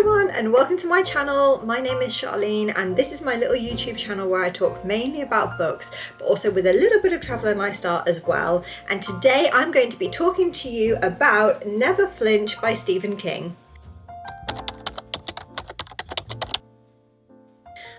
everyone and welcome to my channel. My name is Charlene and this is my little YouTube channel where I talk mainly about books but also with a little bit of travel and lifestyle as well. And today I'm going to be talking to you about Never Flinch by Stephen King.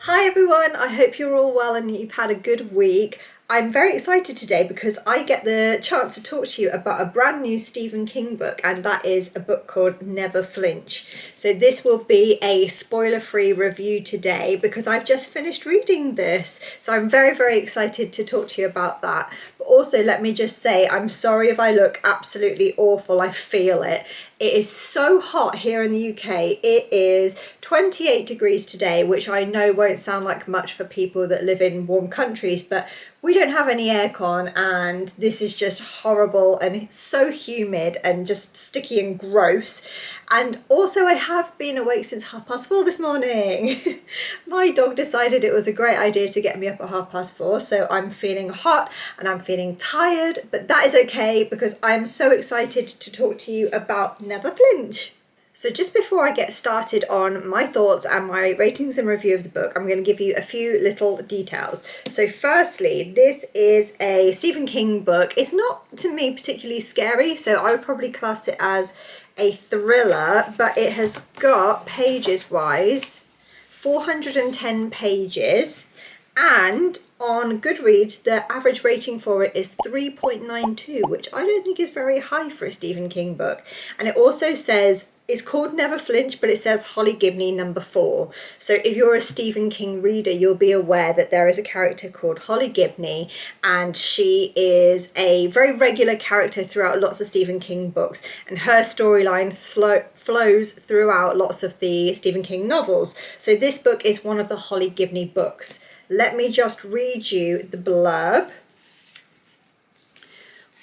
Hi everyone, I hope you're all well and you've had a good week. I'm very excited today because I get the chance to talk to you about a brand new Stephen King book, and that is a book called Never Flinch. So this will be a spoiler-free review today because I've just finished reading this. So I'm very excited to talk to you about that. But also let me just say, I'm sorry if I look absolutely awful, I feel it. It is so hot here in the UK. It is 28 degrees today, which I know won't sound like much for people that live in warm countries, but we don't have any aircon and this is just horrible and it's so humid and just sticky and gross. And also I have been awake since 4:30 this morning. My dog decided it was a great idea to get me up at 4:30, so I'm feeling hot and I'm feeling tired, but that is okay because I'm so excited to talk to you about Never Flinch. So just before I get started on my thoughts and my ratings and review of the book, I'm going to give you a few little details. So firstly, this is a Stephen King book. It's not, to me, particularly scary, so I would probably class it as a thriller, but it has got, pages-wise, 410 pages, and on Goodreads, the average rating for it is 3.92, which I don't think is very high for a Stephen King book. And it also says, it's called Never Flinch, but it says Holly Gibney number 4. So if you're a Stephen King reader, you'll be aware that there is a character called Holly Gibney, and she is a very regular character throughout lots of Stephen King books, and her storyline flows throughout lots of the Stephen King novels. So this book is one of the Holly Gibney books. Let me just read you the blurb.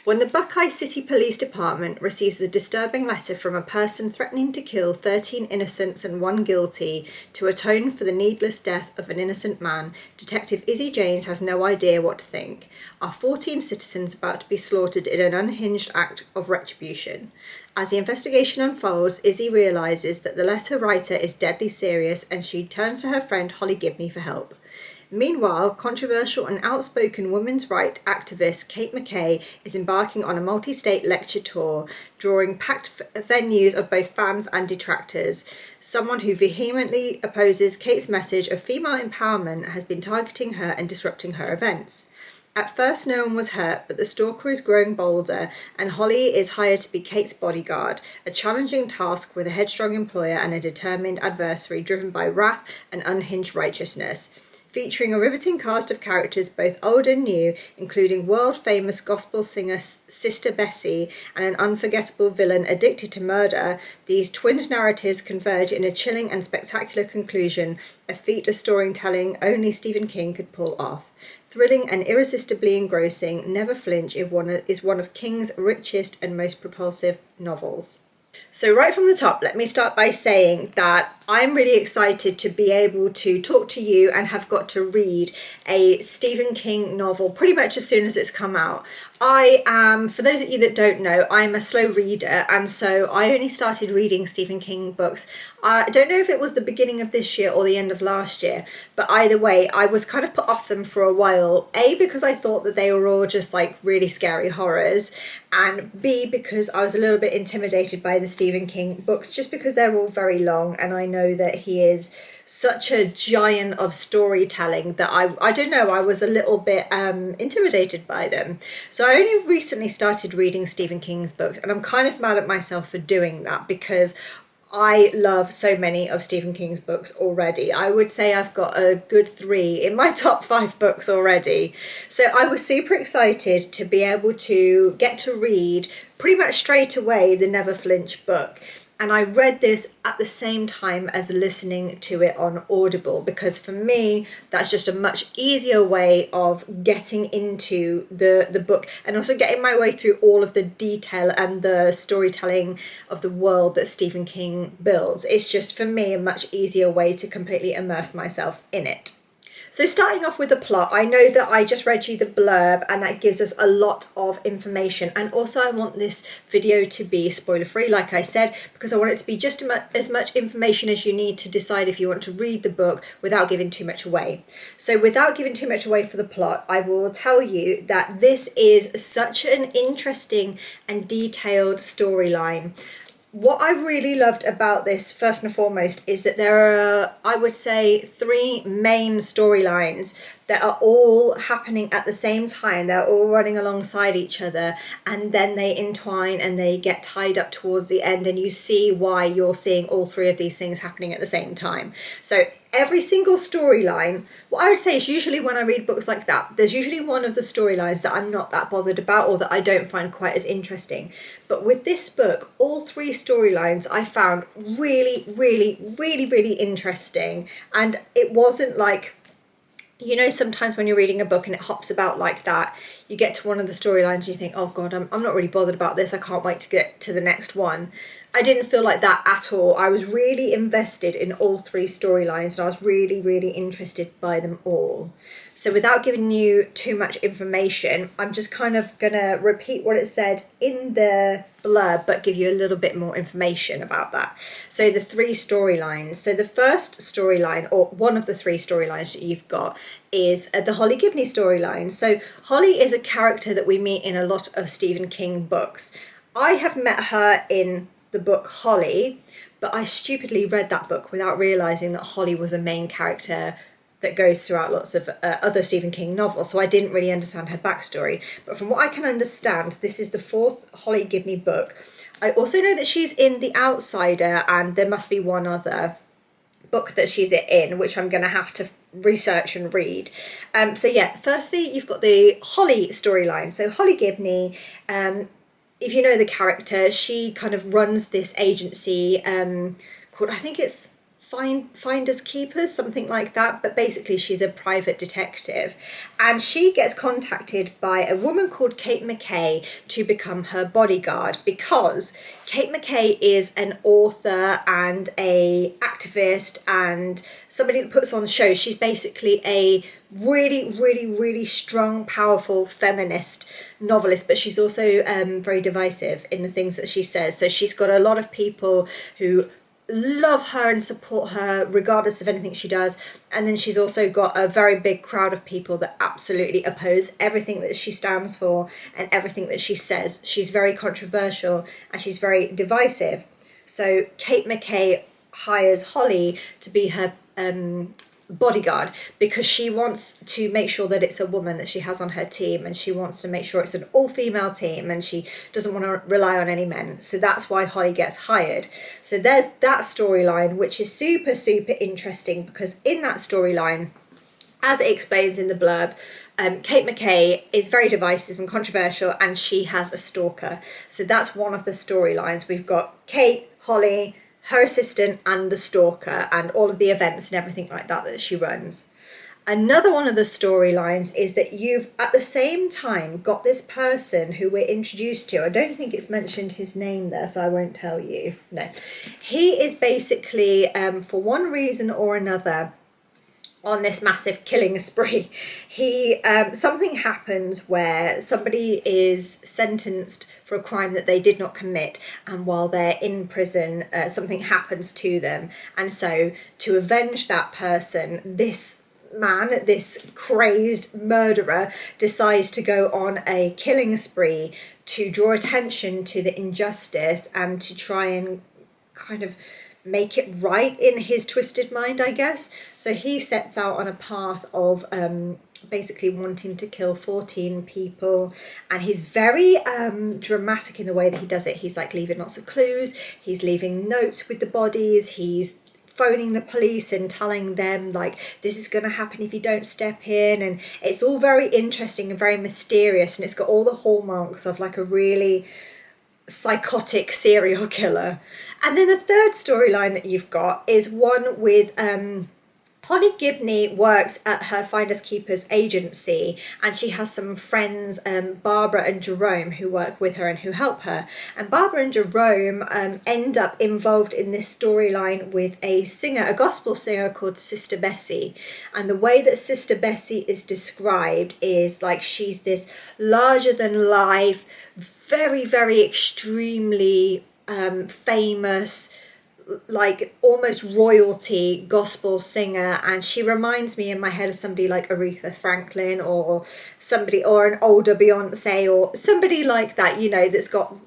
When the Buckeye City Police Department receives a disturbing letter from a person threatening to kill 13 innocents and 1 guilty to atone for the needless death of an innocent man, Detective Izzy James has no idea what to think. Are 14 citizens about to be slaughtered in an unhinged act of retribution? As the investigation unfolds, Izzy realises that the letter writer is deadly serious and she turns to her friend Holly Gibney for help. Meanwhile, controversial and outspoken women's rights activist Kate McKay is embarking on a multi-state lecture tour, drawing packed venues of both fans and detractors. Someone who vehemently opposes Kate's message of female empowerment has been targeting her and disrupting her events. At first no one was hurt, but the stalker is growing bolder and Holly is hired to be Kate's bodyguard, a challenging task with a headstrong employer and a determined adversary driven by wrath and unhinged righteousness. Featuring a riveting cast of characters both old and new, including world-famous gospel singer Sister Bessie and an unforgettable villain addicted to murder, these twinned narratives converge in a chilling and spectacular conclusion, a feat of storytelling only Stephen King could pull off. Thrilling and irresistibly engrossing, Never Flinch is one of King's richest and most propulsive novels. So right from the top, let me start by saying that I'm really excited to be able to talk to you and have got to read a Stephen King novel pretty much as soon as it's come out. I am, for those of you that don't know, I'm a slow reader, and so I only started reading Stephen King books. I don't know if it was the beginning of this year or the end of last year, but either way, I was kind of put off them for a while. A, because I thought that they were all just like really scary horrors, and B, because I was a little bit intimidated by the Stephen King books just because they're all very long, and I know that he is such a giant of storytelling that I don't know, I was a little bit intimidated by them. So I only recently started reading Stephen King's books, and I'm kind of mad at myself for doing that because I love so many of Stephen King's books already. I would say I've got a good 3 in my top 5 books already. So I was super excited to be able to get to read pretty much straight away the Never Flinch book. And I read this at the same time as listening to it on Audible because for me, that's just a much easier way of getting into the book and also getting my way through all of the detail and the storytelling of the world that Stephen King builds. It's just, for me, a much easier way to completely immerse myself in it. So starting off with the plot, I know that I just read you the blurb and that gives us a lot of information, and also I want this video to be spoiler free, like I said, because I want it to be just as much information as you need to decide if you want to read the book without giving too much away. So without giving too much away for the plot, I will tell you that this is such an interesting and detailed storyline. What I really loved about this, first and foremost, is that there are, I would say, 3 main storylines that are all happening at the same time. They're all running alongside each other, and then they entwine and they get tied up towards the end, and you see why you're seeing all 3 of these things happening at the same time. So every single storyline, what I would say is usually when I read books like that, there's usually one of the storylines that I'm not that bothered about or that I don't find quite as interesting. But with this book, all 3 storylines I found really, really, really, really interesting. And it wasn't like, you know, sometimes when you're reading a book and it hops about like that, you get to one of the storylines and you think, oh God, I'm not really bothered about this. I can't wait to get to the next one. I didn't feel like that at all. I was really invested in all 3 storylines and I was really, really interested by them all. So without giving you too much information, I'm just kind of going to repeat what it said in the blurb, but give you a little bit more information about that. So the 3 storylines. So the first storyline, or one of the 3 storylines that you've got, is the Holly Gibney storyline. So Holly is a character that we meet in a lot of Stephen King books. I have met her in the book Holly, but I stupidly read that book without realising that Holly was a main character that goes throughout lots of other Stephen King novels, so I didn't really understand her backstory. But from what I can understand, this is the 4th Holly Gibney book. I also know that she's in The Outsider, and there must be one other book that she's in, which I'm going to have to research and read. So yeah, firstly, you've got the Holly storyline. So Holly Gibney, if you know the character, she kind of runs this agency called, I think it's Finders Keepers, something like that, but basically she's a private detective, and she gets contacted by a woman called Kate McKay to become her bodyguard, because Kate McKay is an author and a activist and somebody that puts on shows. She's basically a really, really, really strong, powerful feminist novelist, but she's also very divisive in the things that she says. So she's got a lot of people who love her and support her regardless of anything she does, and then she's also got a very big crowd of people that absolutely oppose everything that she stands for and everything that she says. She's very controversial and she's very divisive. So Kate McKay hires Holly to be her bodyguard because she wants to make sure that it's a woman that she has on her team, and she wants to make sure it's an all-female team, and she doesn't want to rely on any men. So that's why Holly gets hired. So there's that storyline, which is super, super interesting, because in that storyline, as it explains in the blurb, Kate McKay is very divisive and controversial, and she has a stalker. So that's one of the storylines. We've got Kate, Holly, her assistant, and the stalker, and all of the events and everything like that that she runs. Another one of the storylines is that you've at the same time got this person who we're introduced to. I don't think it's mentioned his name there, so I won't tell you. No. He is basically, for one reason or another, on this massive killing spree. Something happens where somebody is sentenced for a crime that they did not commit, and while they're in prison, something happens to them, and so to avenge that person, this man, this crazed murderer, decides to go on a killing spree to draw attention to the injustice and to try and kind of make it right in his twisted mind, I guess. So he sets out on a path of basically wanting to kill 14 people, and he's very dramatic in the way that he does it. He's like leaving lots of clues, he's leaving notes with the bodies, he's phoning the police and telling them like this is going to happen if you don't step in, and it's all very interesting and very mysterious, and it's got all the hallmarks of like a really psychotic serial killer. And then the third storyline that you've got is one with Holly Gibney works at her Finders Keepers agency, and she has some friends, Barbara and Jerome, who work with her and who help her. And Barbara and Jerome end up involved in this storyline with a singer, a gospel singer called Sister Bessie. And the way that Sister Bessie is described is like she's this larger than life, very, very extremely famous, like almost royalty gospel singer, and she reminds me in my head of somebody like Aretha Franklin, or somebody, or an older Beyonce, or somebody like that, you know, that's got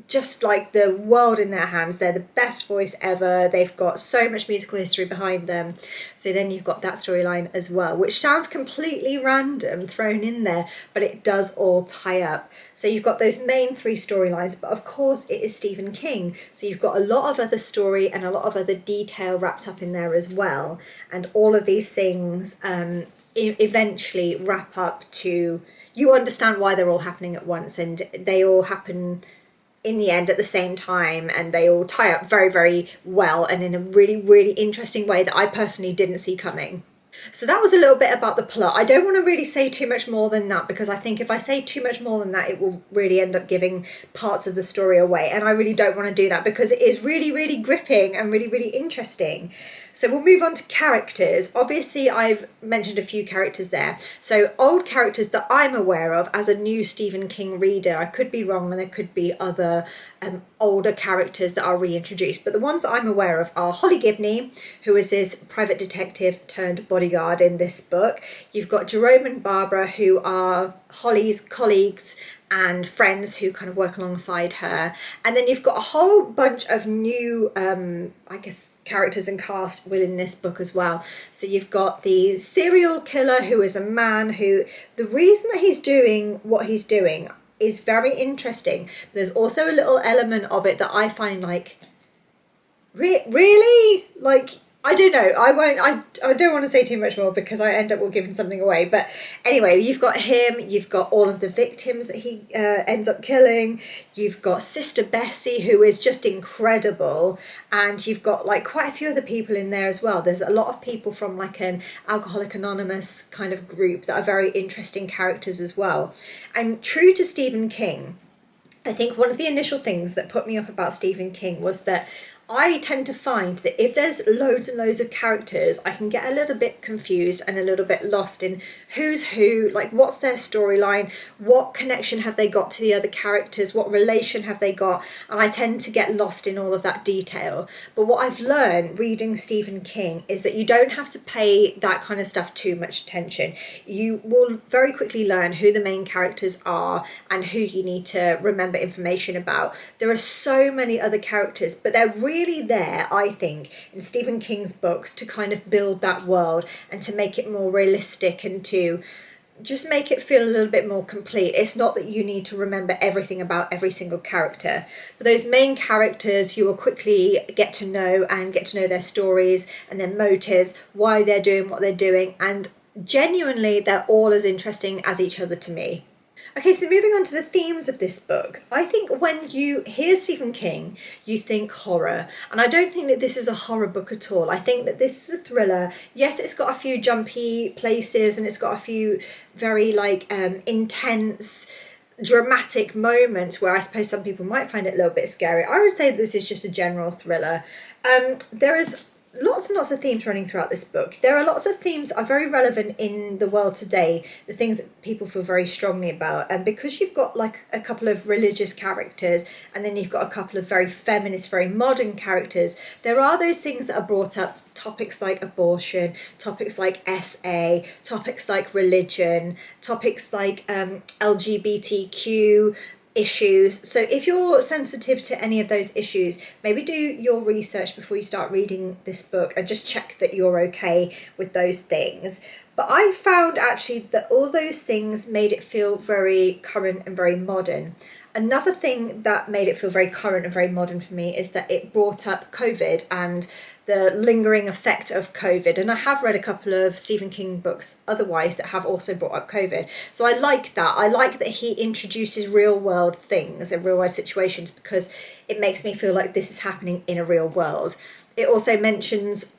just like the world in their hands. They're the best voice ever. They've got so much musical history behind them. So then you've got that storyline as well, which sounds completely random thrown in there, but it does all tie up. So you've got those main three storylines, but of course it is Stephen King. So you've got a lot of other story and a lot of other detail wrapped up in there as well. And all of these things eventually wrap up to, you understand why they're all happening at once, and they all happen in the end at the same time, and they all tie up very, very well and in a really, really interesting way that I personally didn't see coming. So that was a little bit about the plot. I don't want to really say too much more than that, because I think if I say too much more than that, it will really end up giving parts of the story away, and I really don't want to do that because it is really, really gripping and really, really interesting. So we'll move on to characters. Obviously, I've mentioned a few characters there. So old characters that I'm aware of as a new Stephen King reader. I could be wrong, and there could be other older characters that are reintroduced. But the ones I'm aware of are Holly Gibney, who is his private detective turned bodyguard in this book. You've got Jerome and Barbara, who are Holly's colleagues and friends who kind of work alongside her. And then you've got a whole bunch of new, characters and cast within this book as well. So you've got the serial killer, who is a man who, the reason that he's doing what he's doing is very interesting. There's also a little element of it that I find like, really? Like, I don't know. I don't want to say too much more because I end up giving something away. But anyway, you've got him. You've got all of the victims that he ends up killing. You've got Sister Bessie, who is just incredible. And you've got like quite a few other people in there as well. There's a lot of people from like an Alcoholic Anonymous kind of group that are very interesting characters as well. And true to Stephen King, I think one of the initial things that put me off about Stephen King was that I tend to find that if there's loads and loads of characters, I can get a little bit confused and a little bit lost in who's who, like what's their storyline, what connection have they got to the other characters, what relation have they got, and I tend to get lost in all of that detail. But what I've learned reading Stephen King is that you don't have to pay that kind of stuff too much attention. You will very quickly learn who the main characters are and who you need to remember information about. There are so many other characters, but they're really there, I think, in Stephen King's books to kind of build that world and to make it more realistic and to just make it feel a little bit more complete. It's not that you need to remember everything about every single character, but those main characters you will quickly get to know and get to know their stories and their motives, why they're doing what they're doing, and genuinely they're all as interesting as each other to me. Okay, so moving on to the themes of this book. I think when you hear Stephen King, you think horror. And I don't think that this is a horror book at all. I think that this is a thriller. Yes, it's got a few jumpy places and it's got a few very intense, dramatic moments where I suppose some people might find it a little bit scary. I would say this is just a general thriller. There is lots and lots of themes running throughout this book. There are lots of themes that are very relevant in the world today, the things that people feel very strongly about. And because you've got like a couple of religious characters and then you've got a couple of very feminist, very modern characters, there are those things that are brought up, topics like abortion, topics like SA, topics like religion, topics like LGBTQ issues. So if you're sensitive to any of those issues, maybe do your research before you start reading this book and just check that you're okay with those things. But I found actually that all those things made it feel very current and very modern. Another thing that made it feel very current and very modern for me is that it brought up COVID and the lingering effect of COVID. And I have read a couple of Stephen King books otherwise that have also brought up COVID. So I like that. I like that he introduces real world things and real world situations because it makes me feel like this is happening in a real world. It also mentions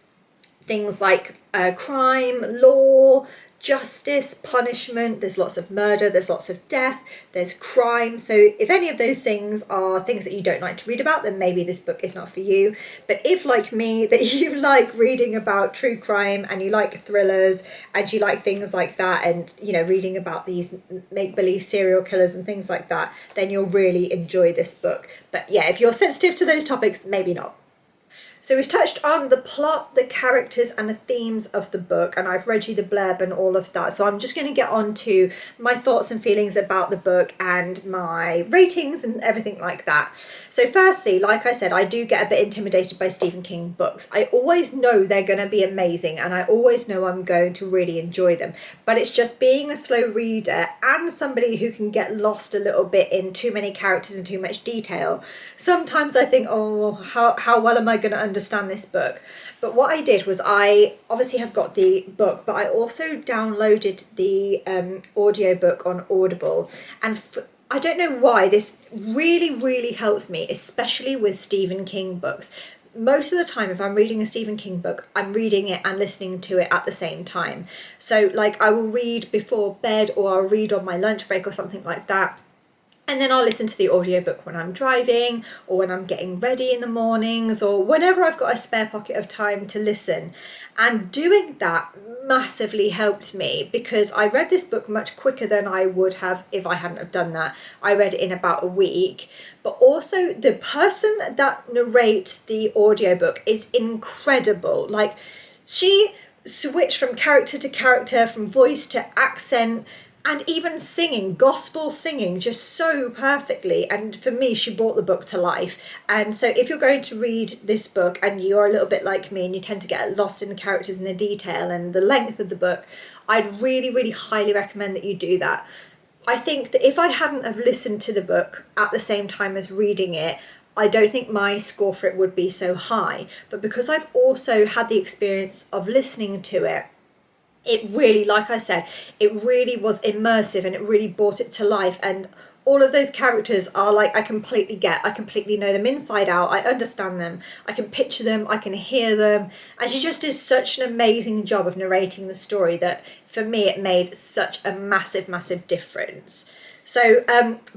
things like crime, law, justice, punishment. There's lots of murder, there's lots of death, there's crime. So if any of those things are things that you don't like to read about, then maybe this book is not for you. But if, like me, that you like reading about true crime and you like thrillers and you like things like that, and you know, reading about these make-believe serial killers and things like that, then you'll really enjoy this book. But yeah, if you're sensitive to those topics, maybe not. So we've touched on the plot, the characters and the themes of the book, and I've read you the blurb and all of that. So I'm just going to get on to my thoughts and feelings about the book and my ratings and everything like that. So firstly, like I said, I do get a bit intimidated by Stephen King books. I always know they're going to be amazing and I always know I'm going to really enjoy them. But it's just being a slow reader and somebody who can get lost a little bit in too many characters and too much detail. Sometimes I think, oh, how well am I going to understand this book? But what I did was, I obviously have got the book, but I also downloaded the audiobook on Audible, and I don't know why this really helps me, especially with Stephen King books. Most of the time, if I'm reading a Stephen King book, I'm reading it and listening to it at the same time. So like, I will read before bed, or I'll read on my lunch break or something like that. And then I'll listen to the audiobook when I'm driving, or when I'm getting ready in the mornings, or whenever I've got a spare pocket of time to listen. And doing that massively helped me, because I read this book much quicker than I would have if I hadn't have done that. I read it in about a week. But also, the person that narrates the audiobook is incredible. Like, she switched from character to character, from voice to accent, and even singing, gospel singing, just so perfectly. And for me, she brought the book to life. And so if you're going to read this book and you're a little bit like me and you tend to get lost in the characters and the detail and the length of the book, I'd really highly recommend that you do that. I think that if I hadn't have listened to the book at the same time as reading it, I don't think my score for it would be so high. But because I've also had the experience of listening to it, it really, like I said, it really was immersive and it really brought it to life. And all of those characters are like, I completely know them inside out. I understand them. I can picture them. I can hear them. And she just did such an amazing job of narrating the story that for me, it made such a massive difference. So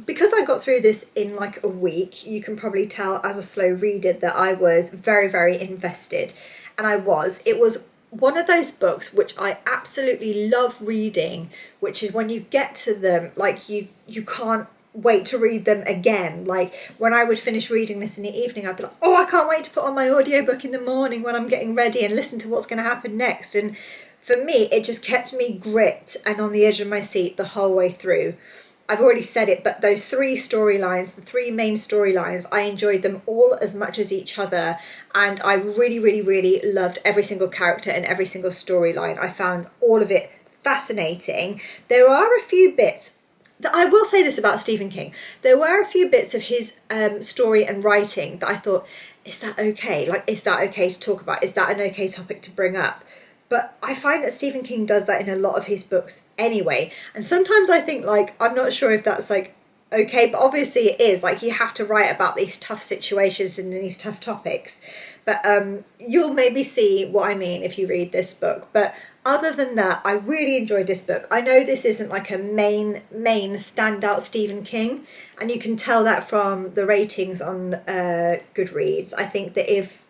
because I got through this in like a week, you can probably tell as a slow reader that I was very invested. And it was one of those books which I absolutely love reading, which is when you get to them, like you can't wait to read them again. Like when I would finish reading this in the evening, I'd be like, oh, I can't wait to put on my audiobook in the morning when I'm getting ready and listen to what's going to happen next. And for me, it just kept me gripped and on the edge of my seat the whole way through. I've already said it, but those three storylines, the three main storylines, I enjoyed them all as much as each other. And I really loved every single character and every single storyline. I found all of it fascinating. There are a few bits, I will say this about Stephen King, there were a few bits of his story and writing that I thought, is that okay? Like, is that okay to talk about? Is that an okay topic to bring up? But I find that Stephen King does that in a lot of his books anyway. And sometimes I think, like, I'm not sure if that's like okay, but obviously it is. Like, you have to write about these tough situations and these tough topics. But you'll maybe see what I mean if you read this book. But other than that, I really enjoyed this book. I know this isn't like a main standout Stephen King, and you can tell that from the ratings on Goodreads. I think that if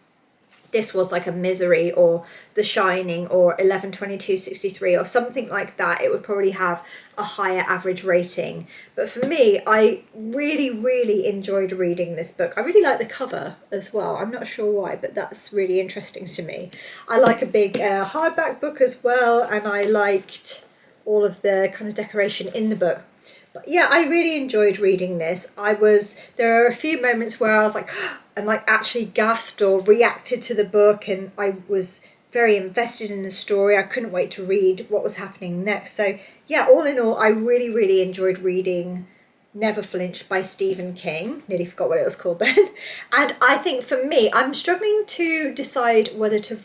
this was like a Misery or The Shining or 11/22/63 or something like that, it would probably have a higher average rating. But for me, I really enjoyed reading this book. I really like the cover as well. I'm not sure why, but that's really interesting to me. I like a big hardback book as well, and I liked all of the kind of decoration in the book. But yeah, I really enjoyed reading this. There are a few moments where I was like, and like actually gasped or reacted to the book, and I was very invested in the story. I couldn't wait to read what was happening next. So yeah, all in all, I really enjoyed reading Never Flinch by Stephen King. Nearly forgot what it was called then. And I think for me, I'm struggling to decide whether to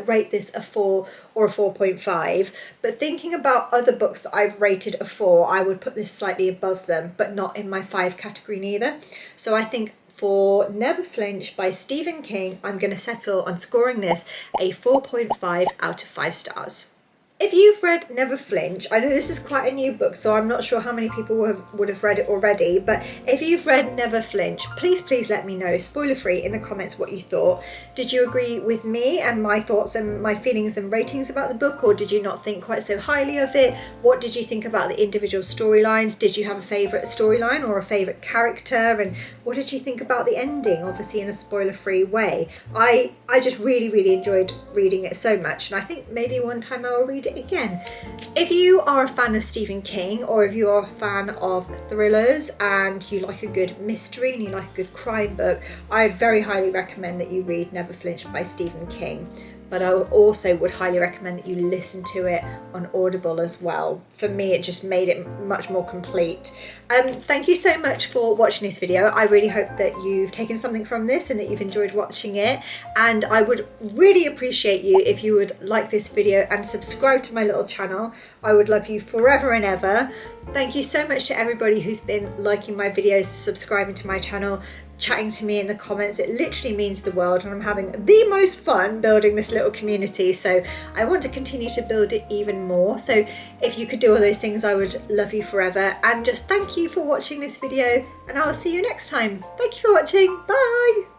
rate this a 4 or a 4.5, but thinking about other books that I've rated a 4, I would put this slightly above them, but not in my 5 category neither. So I think for Never Flinch by Stephen King, I'm going to settle on scoring this a 4.5 out of 5 stars. If you've read Never Flinch, I know this is quite a new book, so I'm not sure how many people would have read it already, but if you've read Never Flinch, please let me know, spoiler free, in the comments what you thought. Did you agree with me and my thoughts and my feelings and ratings about the book, or did you not think quite so highly of it? What did you think about the individual storylines? Did you have a favourite storyline or a favourite character? And what did you think about the ending, obviously in a spoiler free way? I just really enjoyed reading it so much, and I think maybe one time I will read it again. If you are a fan of Stephen King, or if you are a fan of thrillers and you like a good mystery and you like a good crime book, I very highly recommend that you read Never Flinch by Stephen King. But I also would highly recommend that you listen to it on Audible as well. For me, it just made it much more complete. Thank you so much for watching this video. I really hope that you've taken something from this and that you've enjoyed watching it. And I would really appreciate you if you would like this video and subscribe to my little channel. I would love you forever and ever. Thank you so much to everybody who's been liking my videos, subscribing to my channel, chatting to me in the comments. It literally means the world, and I'm having the most fun building this little community, so I want to continue to build it even more. So if you could do all those things, I would love you forever. And just thank you for watching this video, and I'll see you next time. Thank you for watching. Bye.